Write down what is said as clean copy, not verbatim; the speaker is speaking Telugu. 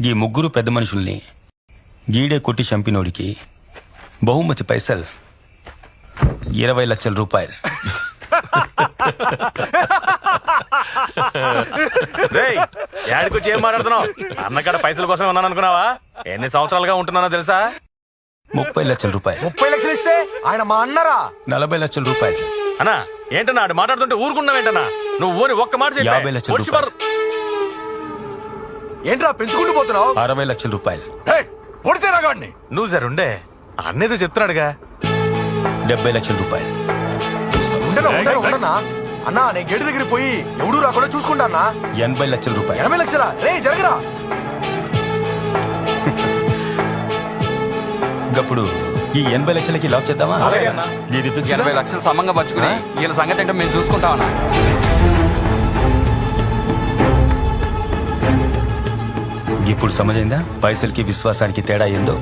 ఈ ముగ్గురు పెద్ద మనుషుల్ని గీడే కొట్టి చంపినోడికి బహుమతి పైసల్ 20 లక్షల రూపాయలు. ఏడుకొచ్చి ఏం మాట్లాడుతున్నావు? అన్నకాడ పైసల కోసం ఉన్నాను అనుకున్నావా? ఎన్ని సంవత్సరాలుగా ఉంటున్నానో తెలుసా? 30 లక్షల రూపాయలు. 30 లక్షలు ఇస్తే ఆయన మా అన్నరా? 40 లక్షల రూపాయలు. అన్నా ఏంటన్నా ఆడు మాట్లాడుతుంటే ఊరుకున్నావేంటన్నా? నువ్వు ఊరి ఒక్క మాట చెప్పు. 50 లక్షల రూపాయలు. ఏంట్రా పెంచుకుంటూ పోతున్నావు? 60 లక్షల రూపాయలు. పొడితే రాగాడిని. నువ్వు జరుండే అన్నేదో చెప్తున్నాడుగా. 70 లక్షల రూపాయలు. ఉండనా అన్నా, నేను గేటు దగ్గరికి పోయి ఎవడూ రాకుండా చూసుకుంటా అన్నా. 80 లక్షల రూపాయలు. 80 లక్షలా? రే జరగరా. గప్పుడు ఈ 80 లక్షలకి లాక్ చేద్దామా? ఇది 80 లక్షలు సమంగా పచ్చుకుని వీళ్ళ సంగతి ఏంటో మేము చూసుకుంటామన్నా. ఇప్పుడు సమజైందా పైసలకి విశ్వాసానికి తేడా ఏందో?